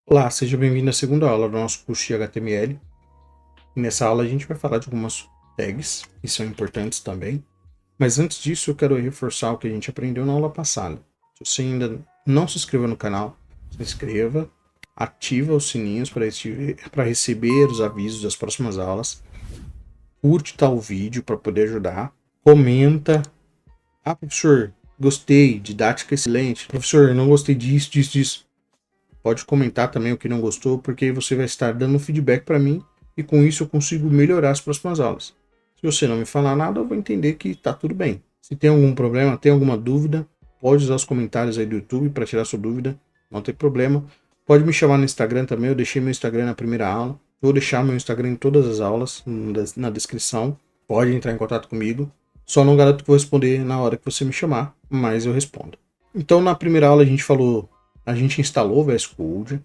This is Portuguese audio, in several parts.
Olá, seja bem-vindo à segunda aula do nosso curso de HTML. E nessa aula a gente vai falar de algumas tags, que são importantes também. Mas antes disso, eu quero reforçar o que a gente aprendeu na aula passada. Se você ainda não se inscreveu no canal, se inscreva, ativa os sininhos para receber os avisos das próximas aulas, curte tal vídeo para poder ajudar, comenta. Ah, professor, gostei, didática excelente. Professor, não gostei disso. Pode comentar também o que não gostou, porque você vai estar dando feedback para mim e com isso eu consigo melhorar as próximas aulas. Se você não me falar nada, eu vou entender que está tudo bem. Se tem algum problema, tem alguma dúvida, pode usar os comentários aí do YouTube para tirar sua dúvida, não tem problema. Pode me chamar no Instagram também, eu deixei meu Instagram na primeira aula. Vou deixar meu Instagram em todas as aulas, na descrição. Pode entrar em contato comigo. Só não garanto que vou responder na hora que você me chamar, mas eu respondo. Então, na primeira aula a gente instalou o VS Code,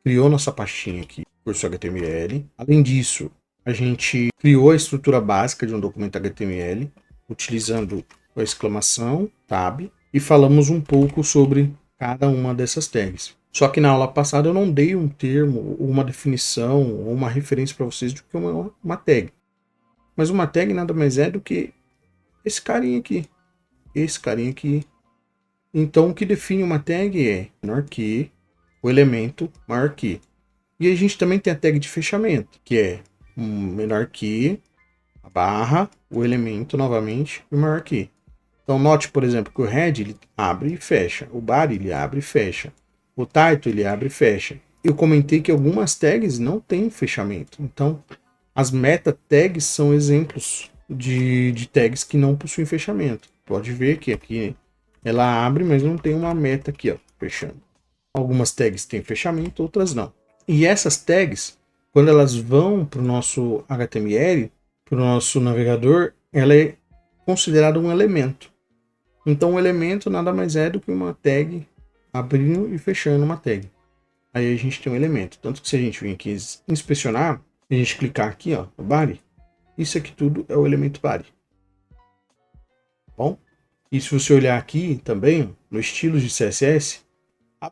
criou nossa pastinha aqui, curso HTML. Além disso, a gente criou a estrutura básica de um documento HTML, utilizando a exclamação, tab, e falamos um pouco sobre cada uma dessas tags. Só que na aula passada eu não dei um termo, uma definição, ou uma referência para vocês do que uma tag. Mas uma tag nada mais é do que esse carinha aqui. Esse carinha aqui. Então, o que define uma tag é menor que o elemento maior que. E a gente também tem a tag de fechamento, que é menor que a barra, o elemento novamente e maior que. Então, note, por exemplo, que o head ele abre e fecha, o body ele abre e fecha, o title ele abre e fecha. Eu comentei que algumas tags não têm fechamento. Então, as meta tags são exemplos de tags que não possuem fechamento. Pode ver que aqui ela abre, mas não tem uma meta aqui, ó, fechando. Algumas tags têm fechamento, outras não. E essas tags, quando elas vão para o nosso HTML, para o nosso navegador, ela é considerada um elemento. Então, o elemento nada mais é do que uma tag abrindo e fechando uma tag. Aí a gente tem um elemento. Tanto que se a gente vir aqui inspecionar, a gente clicar aqui, ó, no body, isso aqui tudo é o elemento body. Bom? E se você olhar aqui também, no estilo de CSS,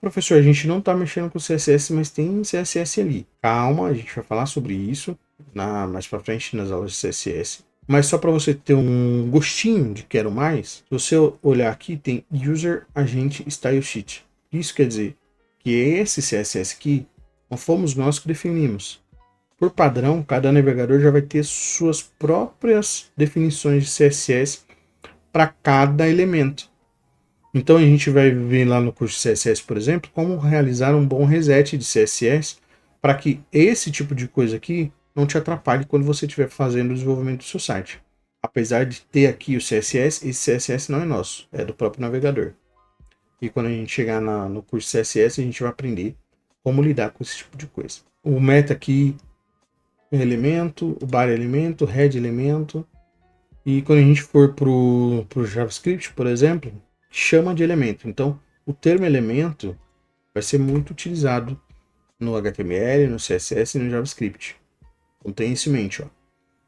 professor, a gente não está mexendo com CSS, mas tem CSS ali. Calma, a gente vai falar sobre isso mais para frente nas aulas de CSS. Mas só para você ter um gostinho de quero mais, se você olhar aqui, tem User Agent Style Sheet. Isso quer dizer que esse CSS aqui não fomos nós que definimos. Por padrão, cada navegador já vai ter suas próprias definições de CSS para cada elemento. Então a gente vai ver lá no curso de CSS, por exemplo, como realizar um bom reset de CSS para que esse tipo de coisa aqui não te atrapalhe quando você estiver fazendo o desenvolvimento do seu site. Apesar de ter aqui o CSS, esse CSS não é nosso, é do próprio navegador. E quando a gente chegar no curso de CSS, a gente vai aprender como lidar com esse tipo de coisa. O meta aqui é elemento, o body é elemento, o head é elemento. E quando a gente for para o JavaScript, por exemplo, chama de elemento. Então, o termo elemento vai ser muito utilizado no HTML, no CSS e no JavaScript. Então, tenha isso em mente. Ó.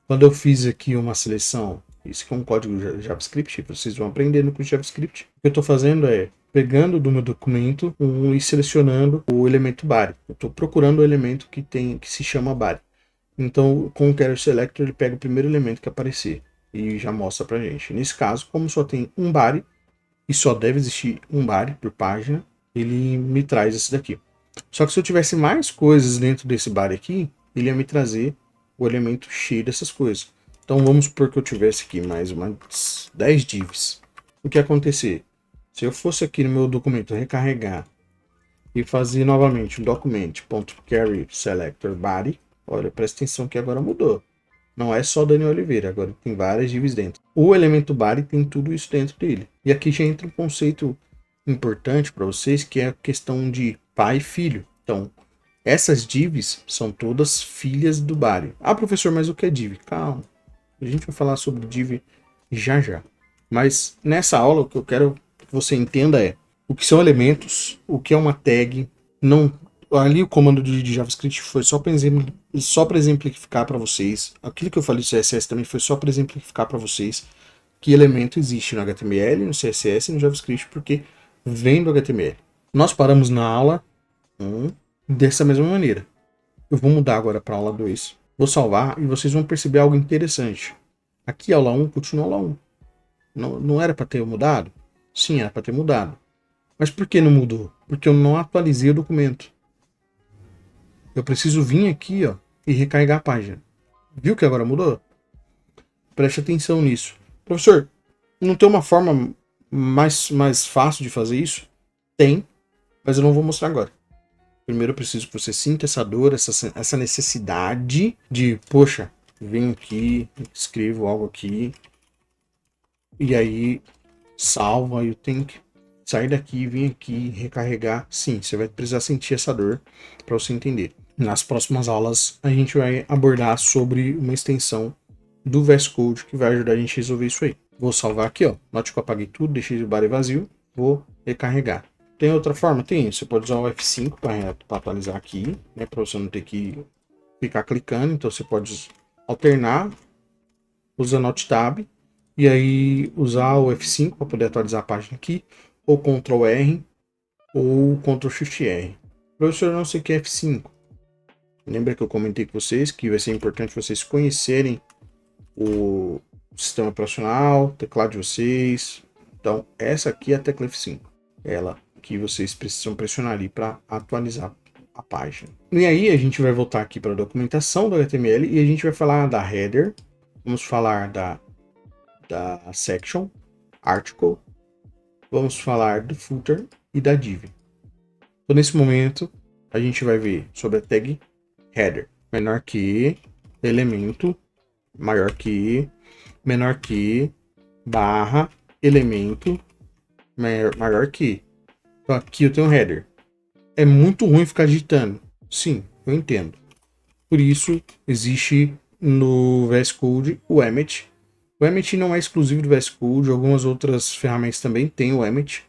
Quando eu fiz aqui uma seleção, isso aqui é um código JavaScript, vocês vão aprender no curso de JavaScript. O que eu estou fazendo é pegando do meu documento e selecionando o elemento body. Eu estou procurando o elemento que se chama body. Então, com o Carrier Selector, ele pega o primeiro elemento que aparecer e já mostra pra gente. Nesse caso, como só tem um body, e só deve existir um body por página, ele me traz esse daqui. Só que se eu tivesse mais coisas dentro desse body aqui, ele ia me trazer o elemento cheio dessas coisas. Então vamos supor que eu tivesse aqui mais umas 10 divs. O que ia acontecer? Se eu fosse aqui no meu documento recarregar e fazer novamente um document.carry selector body, olha, presta atenção que agora mudou. Não é só Daniel Oliveira, agora tem várias divs dentro. O elemento body tem tudo isso dentro dele. E aqui já entra um conceito importante para vocês, que é a questão de pai e filho. Então, essas divs são todas filhas do body. Ah, professor, mas o que é div? Calma, a gente vai falar sobre div já já. Mas nessa aula, o que eu quero que você entenda é o que são elementos, o que é uma tag. Não, ali o comando de JavaScript foi só para exemplificar para vocês. Aquilo que eu falei do CSS também foi só para exemplificar para vocês que elemento existe no HTML, no CSS e no JavaScript, porque vem do HTML. Nós paramos na aula 1 dessa mesma maneira. Eu vou mudar agora para aula 2. Vou salvar e vocês vão perceber algo interessante. Aqui, aula 1, continua aula 1. Não era para ter mudado? Sim, era para ter mudado. Mas por que não mudou? Porque eu não atualizei o documento. Eu preciso vir aqui, ó, e recarregar a página. Viu que agora mudou? Preste atenção nisso. Professor, não tem uma forma mais fácil de fazer isso? Tem, mas eu não vou mostrar agora. Primeiro eu preciso que você sinta essa dor, essa necessidade de, poxa, venho aqui, escrevo algo aqui, e aí salvo, aí eu tenho que sair daqui, vir aqui, recarregar. Sim, você vai precisar sentir essa dor para você entender. Nas próximas aulas a gente vai abordar sobre uma extensão do VS Code que vai ajudar a gente a resolver isso aí. Vou salvar aqui, ó. Note que eu apaguei tudo, deixei o body vazio, vou recarregar. Tem outra forma? Tem. Você pode usar o F5 para atualizar aqui, né? Para você não ter que ficar clicando. Então você pode alternar usando Alt Tab e aí usar o F5 para poder atualizar a página aqui, ou Ctrl R ou Ctrl Shift R. Professor, eu não sei o que é F5. Lembra que eu comentei com vocês que vai ser importante vocês conhecerem o sistema operacional, o teclado de vocês. Então, essa aqui é a tecla F5. Ela que vocês precisam pressionar ali para atualizar a página. E aí a gente vai voltar aqui para a documentação do HTML e a gente vai falar da header, vamos falar da section, article, vamos falar do footer e da div. Então nesse momento a gente vai ver sobre a tag header, menor que, elemento, maior que, menor que, barra, elemento, maior que. Então aqui eu tenho header. É muito ruim ficar digitando. Sim, eu entendo. Por isso existe no VS Code o Emmet. O Emmet não é exclusivo do VS Code, algumas outras ferramentas também têm o Emmet.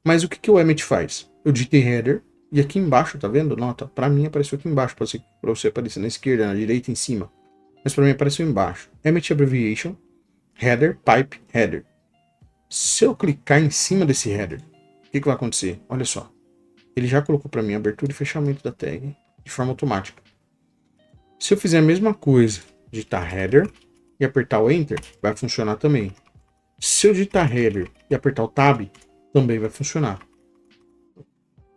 Mas o que o Emmet faz? Eu digitei header e aqui embaixo, tá vendo? Nota, para mim apareceu aqui embaixo, para você aparecer na esquerda, na direita, em cima. Mas para mim apareceu embaixo. Emmet Abbreviation, Header, Pipe, Header. Se eu clicar em cima desse header, o que vai acontecer? Olha só. Ele já colocou para mim abertura e fechamento da tag de forma automática. Se eu fizer a mesma coisa, digitar header e apertar o Enter, vai funcionar também. Se eu digitar header e apertar o Tab, também vai funcionar.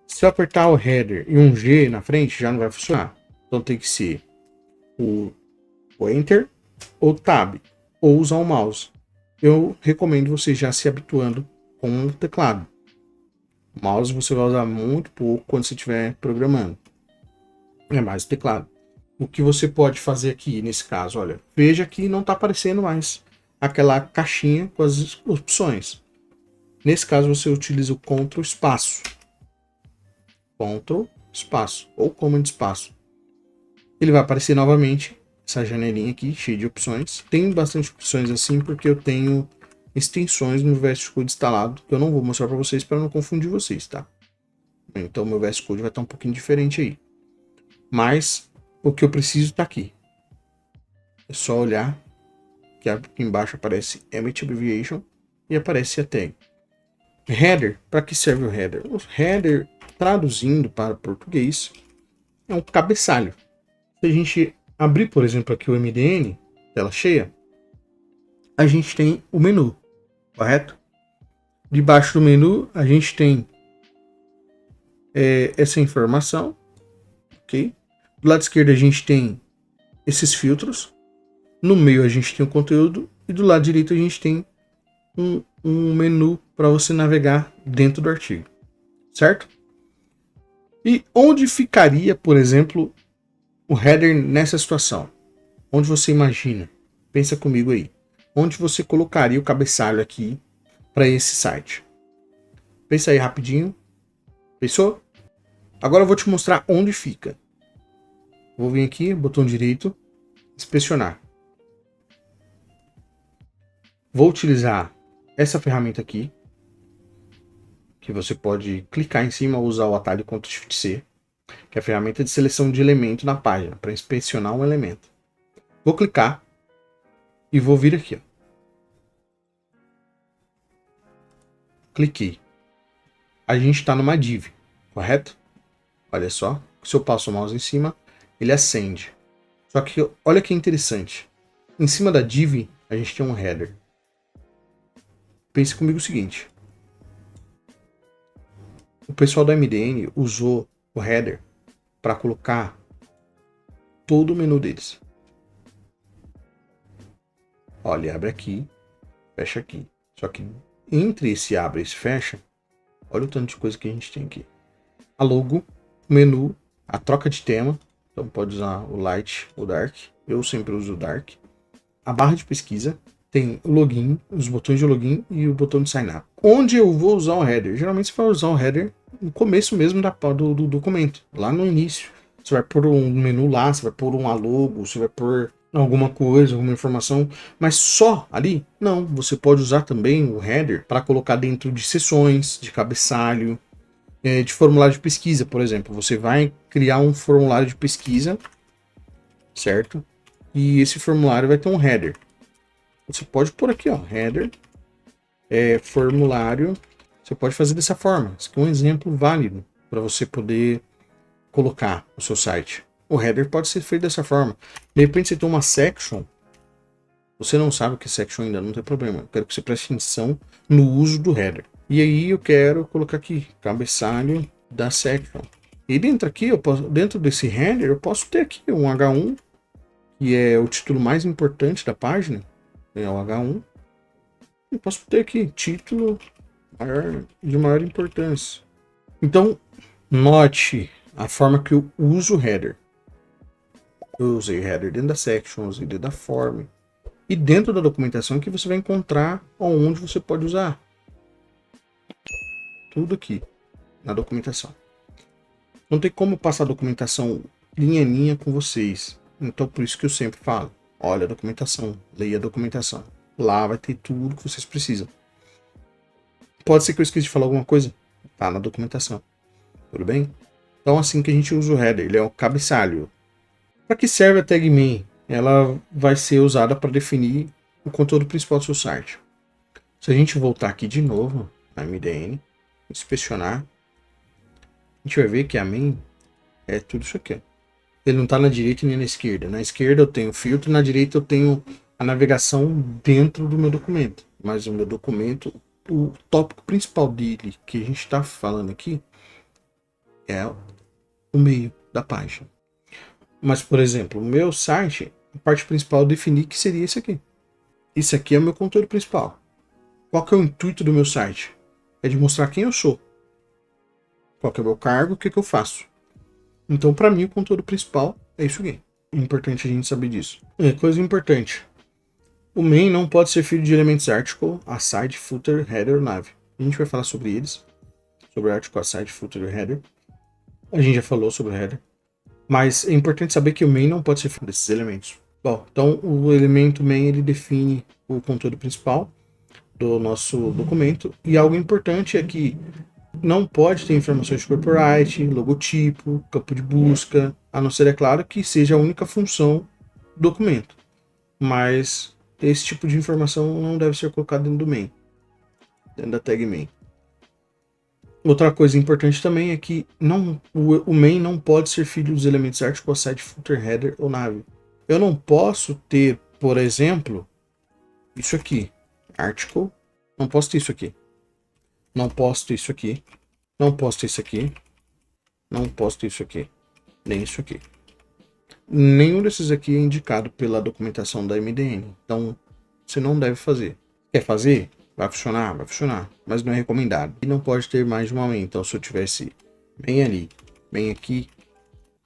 Se eu apertar o header e um G na frente, já não vai funcionar. Então tem que ser o Enter ou Tab, ou usar o mouse. Eu recomendo você já se habituando com o teclado. O mouse você vai usar muito pouco quando você estiver programando. É mais o teclado. O que você pode fazer aqui nesse caso, olha, veja que não está aparecendo mais aquela caixinha com as opções. Nesse caso você utiliza o Ctrl espaço. Ctrl espaço ou Command espaço. Ele vai aparecer novamente essa janelinha aqui, cheia de opções. Tem bastante opções assim porque eu tenho extensões no VS Code instalado que eu não vou mostrar para vocês para não confundir vocês, tá? Então meu VS Code vai estar um pouquinho diferente aí. Mas o que eu preciso está aqui. É só olhar que aqui embaixo aparece Emmet Abbreviation e aparece a tag. Header, para que serve o header? O header, traduzindo para português, é um cabeçalho. Se a gente abrir, por exemplo, aqui o MDN, tela cheia, a gente tem o menu, correto? Debaixo do menu, a gente tem essa informação, ok? Do lado esquerdo, a gente tem esses filtros. No meio, a gente tem o conteúdo. E do lado direito, a gente tem um menu para você navegar dentro do artigo, certo? E onde ficaria, por exemplo, o header nessa situação? Onde você imagina? Pensa comigo aí. Onde você colocaria o cabeçalho aqui para esse site? Pensa aí rapidinho. Pensou? Agora eu vou te mostrar onde fica. Vou vir aqui, botão direito, inspecionar. Vou utilizar essa ferramenta aqui, que você pode clicar em cima ou usar o atalho Ctrl+Shift+C, que é a ferramenta de seleção de elemento na página, para inspecionar um elemento. Vou clicar e vou vir aqui. Ó. Cliquei. A gente está numa div, correto? Olha só. Se eu passo o mouse em cima, ele acende. Só que olha que interessante. Em cima da div, a gente tem um header. Pense comigo o seguinte. O pessoal da MDN usou o header para colocar todo o menu deles. Olha, ele abre aqui, fecha aqui. Só que entre esse abre e esse fecha, olha o tanto de coisa que a gente tem aqui. A logo, o menu, a troca de tema. Então pode usar o Light ou Dark. Eu sempre uso o Dark. A barra de pesquisa. Tem o login, os botões de login e o botão de sign up. Onde eu vou usar o header? Geralmente você vai usar o header no começo mesmo do documento. Lá no início. Você vai pôr um menu lá, você vai pôr uma logo, você vai pôr alguma coisa, alguma informação, mas só ali? Não, você pode usar também o header para colocar dentro de seções, de cabeçalho, de formulário de pesquisa, por exemplo. Você vai criar um formulário de pesquisa, certo? E esse formulário vai ter um header. Você pode pôr aqui, ó, header, formulário. Você pode fazer dessa forma. Esse aqui é um exemplo válido para você poder colocar no seu site. O header pode ser feito dessa forma. De repente você tem uma section, você não sabe o que é section ainda, não tem problema. Eu quero que você preste atenção no uso do header. E aí eu quero colocar aqui, cabeçalho da section. E dentro aqui, dentro desse header, eu posso ter aqui um H1, que é o título mais importante da página, é o H1. Eu posso ter aqui, título de maior importância. Então, note a forma que eu uso o header. Eu usei o header dentro da section, usei dentro da form. E dentro da documentação que você vai encontrar onde você pode usar. Tudo aqui na documentação. Não tem como passar a documentação linha a linha com vocês. Então por isso que eu sempre falo. Olha a documentação, leia a documentação. Lá vai ter tudo que vocês precisam. Pode ser que eu esqueci de falar alguma coisa. Tá na documentação. Tudo bem? Então assim que a gente usa o header. Ele é o cabeçalho. Para que serve a tag main? Ela vai ser usada para definir o conteúdo principal do seu site. Se a gente voltar aqui de novo na MDN, inspecionar, a gente vai ver que a main é tudo isso aqui. Ele não está na direita nem na esquerda. Na esquerda eu tenho filtro, na direita eu tenho a navegação dentro do meu documento. Mas o meu documento, o tópico principal dele que a gente está falando aqui é o meio da página. Mas, por exemplo, o meu site, a parte principal eu defini que seria esse aqui. Esse aqui é o meu conteúdo principal. Qual que é o intuito do meu site? É de mostrar quem eu sou. Qual que é o meu cargo, o que eu faço. Então, para mim, o conteúdo principal é isso aqui. É importante a gente saber disso. Coisa importante. O main não pode ser filho de elementos article, aside, footer, header, nav. A gente vai falar sobre eles. Sobre article, aside, footer e header. A gente já falou sobre o header. Mas é importante saber que o main não pode ser filho desses elementos. Bom, então o elemento main ele define o conteúdo principal do nosso documento. E algo importante é que não pode ter informações de copyright, logotipo, campo de busca, a não ser, é claro, que seja a única função do documento. Mas esse tipo de informação não deve ser colocado dentro do main, dentro da tag main. Outra coisa importante também é que o main não pode ser filho dos elementos article, aside, footer, header ou nav. Eu não posso ter, por exemplo, isso aqui, article, não posso ter isso aqui. Não posso ter isso aqui. Não posso ter isso aqui. Não posso ter isso aqui. Nem isso aqui. Nenhum desses aqui é indicado pela documentação da MDN. Então, você não deve fazer. Quer fazer? Vai funcionar? Vai funcionar. Mas não é recomendado. E não pode ter mais de uma main. Então, se eu tivesse bem ali, bem aqui,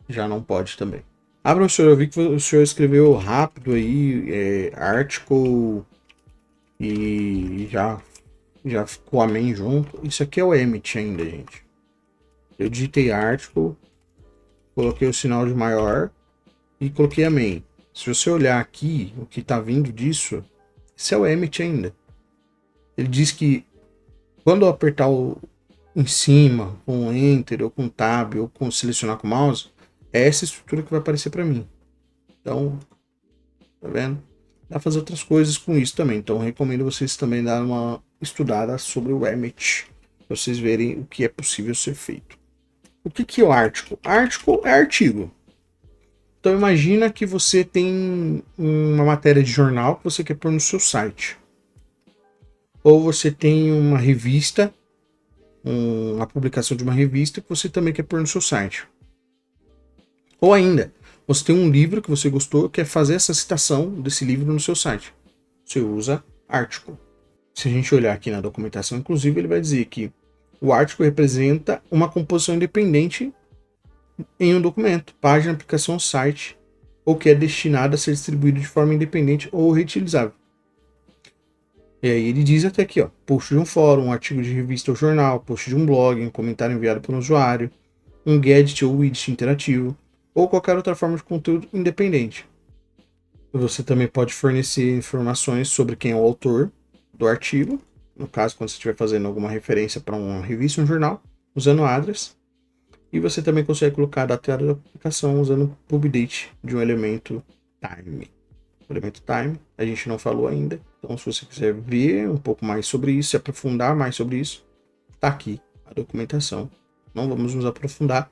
já não pode também. Professor, eu vi que o senhor escreveu rápido aí, article e já ficou a main junto. Isso aqui é o emit ainda, gente. Eu digitei article, coloquei o sinal de maior e coloquei a main. Se você olhar aqui, o que está vindo disso, esse é o emit ainda. Ele diz que quando eu apertar em cima, com enter, ou com tab, ou com selecionar com o mouse, é essa estrutura que vai aparecer para mim. Então, tá vendo? Dá pra fazer outras coisas com isso também. Então, recomendo vocês também dar uma estudada sobre o emit, para vocês verem o que é possível ser feito. O que é o artigo? Artigo é artigo. Então imagina que você tem uma matéria de jornal que você quer pôr no seu site. Ou você tem uma revista, uma publicação de uma revista que você também quer pôr no seu site. Ou ainda, você tem um livro que você gostou, quer fazer essa citação desse livro no seu site. Você usa artigo. Se a gente olhar aqui na documentação, inclusive, ele vai dizer que o artigo representa uma composição independente em um documento, página, aplicação, site, ou que é destinado a ser distribuído de forma independente ou reutilizável. E aí ele diz até aqui, ó, post de um fórum, um artigo de revista ou jornal, post de um blog, um comentário enviado por um usuário, um gadget ou widget interativo, ou qualquer outra forma de conteúdo independente. Você também pode fornecer informações sobre quem é o autor do artigo, no caso, quando você estiver fazendo alguma referência para uma revista ou um jornal, usando address. E você também consegue colocar a data da publicação usando o pubdate de um elemento time. O elemento time a gente não falou ainda, então se você quiser ver um pouco mais sobre isso, se aprofundar mais sobre isso, está aqui a documentação. Não vamos nos aprofundar.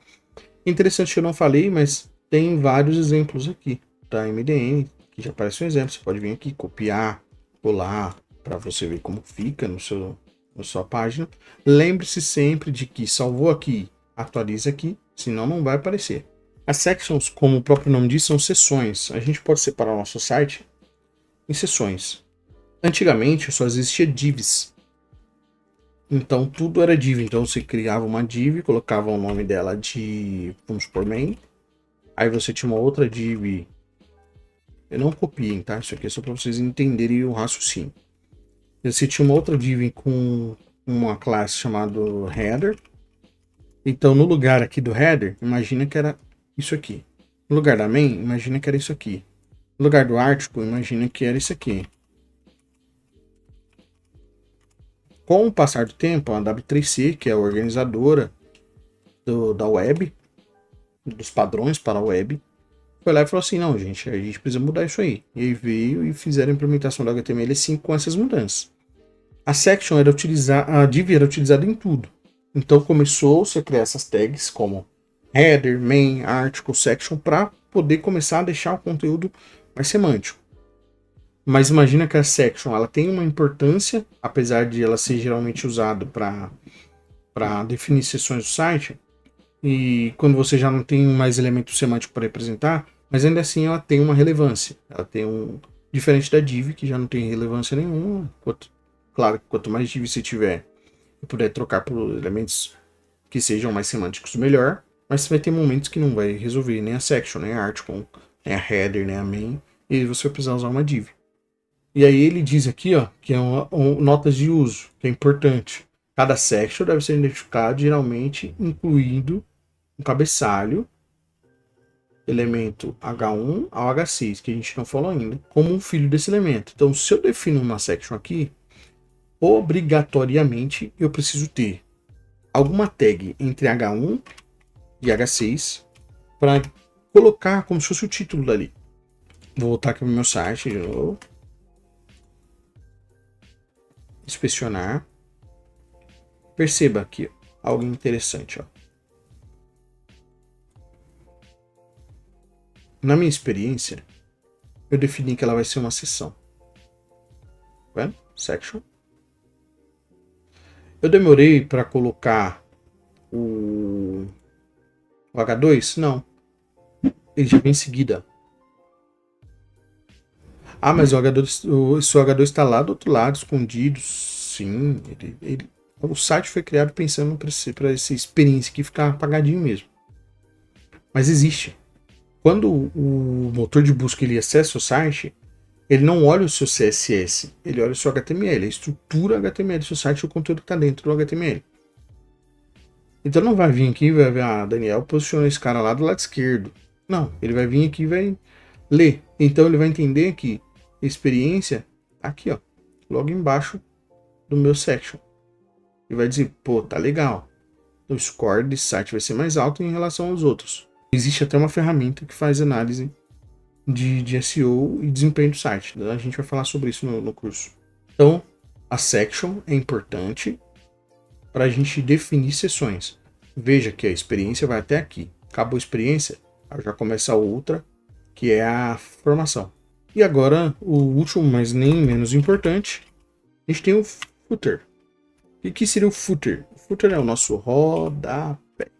Interessante que eu não falei, mas tem vários exemplos aqui da MDN, que já aparece um exemplo. Você pode vir aqui, copiar, colar, para você ver como fica na sua página. Lembre-se sempre de que salvou aqui, atualiza aqui, senão não vai aparecer. As sections, como o próprio nome diz, são seções. A gente pode separar o nosso site em seções. Antigamente só existia divs. Então tudo era div. Então você criava uma div, colocava o nome dela de, vamos supor, main. Aí você tinha uma outra div. Eu não copiei, tá? Isso aqui é só para vocês entenderem o raciocínio. Você tinha uma outra div com uma classe chamada header. Então no lugar aqui do header, imagina que era isso aqui. No lugar da main, imagina que era isso aqui. No lugar do artigo, imagina que era isso aqui. Com o passar do tempo, a W3C, que é a organizadora da web, dos padrões para a web, foi lá e falou assim, não, gente, a gente precisa mudar isso aí. E aí veio e fizeram a implementação do HTML5 com essas mudanças. A section era a div era utilizada em tudo. Então começou-se a criar essas tags como header, main, article, section, para poder começar a deixar o conteúdo mais semântico. Mas imagina que a section ela tem uma importância, apesar de ela ser geralmente usada para definir seções do site, e quando você já não tem mais elemento semântico para representar, mas ainda assim ela tem uma relevância. Ela tem diferente da div, que já não tem relevância nenhuma. Claro que quanto mais div você tiver e puder trocar por elementos que sejam mais semânticos, melhor. Mas você vai ter momentos que não vai resolver nem a section, nem a article, nem a header, nem a main, e aí você vai precisar usar uma div. E aí ele diz aqui, ó, que é notas de uso, que é importante. Cada section deve ser identificado geralmente incluindo um cabeçalho, elemento H1 ao H6, que a gente não falou ainda, como um filho desse elemento. Então, se eu defino uma section aqui, obrigatoriamente eu preciso ter alguma tag entre H1 e H6 para colocar como se fosse o título dali. Vou voltar aqui no meu site de novo. Inspecionar. Perceba aqui, ó, algo interessante. Ó. Na minha experiência, eu defini que ela vai ser uma seção. Tá vendo? Section. Eu demorei para colocar o H2? Não. Ele já vem em seguida. Ah, mas o H2 está lá do outro lado, escondido. Sim, o site foi criado pensando para essa experiência aqui ficar apagadinho mesmo. Mas existe. Quando o motor de busca ele acessa o site, ele não olha o seu CSS, ele olha o seu HTML, a estrutura HTML do seu site e o conteúdo que está dentro do HTML. Então não vai vir aqui e vai ver, Daniel posicionou esse cara lá do lado esquerdo. Não, ele vai vir aqui e vai ler. Então ele vai entender que a experiência tá aqui, ó, logo embaixo do meu section. E vai dizer, pô, tá legal. O score desse site vai ser mais alto em relação aos outros. Existe até uma ferramenta que faz análise de SEO e desempenho do site. A gente vai falar sobre isso no curso. Então, a section é importante para a gente definir seções. Veja que a experiência vai até aqui. Acabou a experiência, aí já começa a outra, que é a formação. E agora, o último, mas nem menos importante, a gente tem o footer. O que seria o footer? O footer é o nosso rodapé.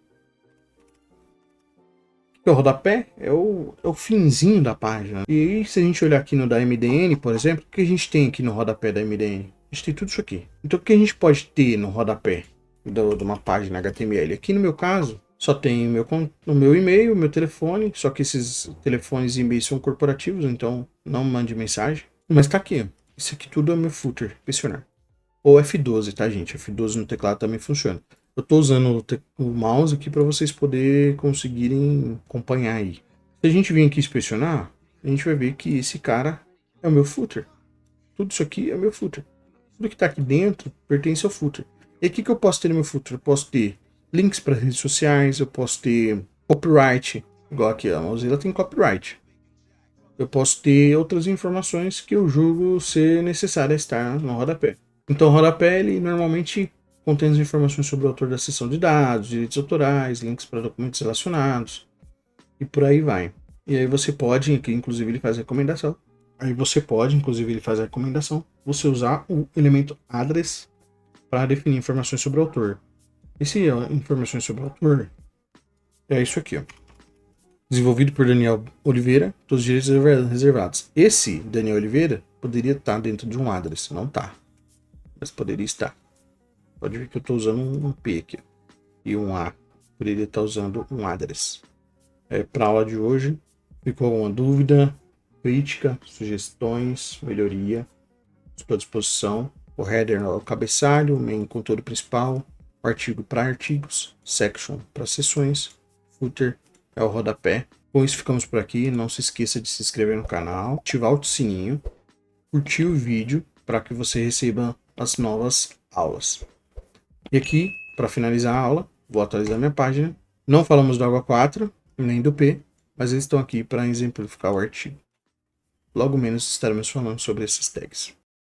O que é o rodapé? É o finzinho da página. E aí, se a gente olhar aqui no da MDN, por exemplo, o que a gente tem aqui no rodapé da MDN? A gente tem tudo isso aqui. Então, o que a gente pode ter no rodapé de uma página HTML? Aqui no meu caso, só tem o meu e-mail, o meu telefone, só que esses telefones e e-mails são corporativos, então não mande mensagem. Mas tá aqui, ó. Isso aqui tudo é meu footer, questionário. Ou F12, tá, gente? F12 no teclado também funciona. Eu tô usando o mouse aqui para vocês poderem conseguirem acompanhar aí. Se a gente vir aqui inspecionar, a gente vai ver que esse cara é o meu footer. Tudo isso aqui é o meu footer. Tudo que tá aqui dentro pertence ao footer. E o que eu posso ter no meu footer? Eu posso ter links para redes sociais, eu posso ter copyright, igual aqui, a Mozilla tem copyright. Eu posso ter outras informações que eu julgo ser necessárias estar no rodapé. Então o rodapé, ele normalmente contém as informações sobre o autor da seção de dados, direitos autorais, links para documentos relacionados, e por aí vai. E aí você pode, inclusive ele faz recomendação. Você usar o elemento address para definir informações sobre o autor. Esse informações sobre o autor é isso aqui, ó. Desenvolvido por Daniel Oliveira, todos os direitos reservados. Esse Daniel Oliveira poderia estar dentro de um address, não está, mas poderia estar. Pode ver que eu estou usando um P aqui, ó, e um A. Poderia estar usando um address. Para a aula de hoje, ficou alguma dúvida, crítica, sugestões, melhoria? Estou à disposição. O header é o cabeçalho, o main conteúdo principal, o artigo para artigos, section para seções, footer é o rodapé. Com isso ficamos por aqui. Não se esqueça de se inscrever no canal, ativar o sininho, curtir o vídeo para que você receba as novas aulas. E aqui, para finalizar a aula, vou atualizar minha página. Não falamos do Água 4, nem do P, mas eles estão aqui para exemplificar o artigo. Logo menos estaremos falando sobre esses tags.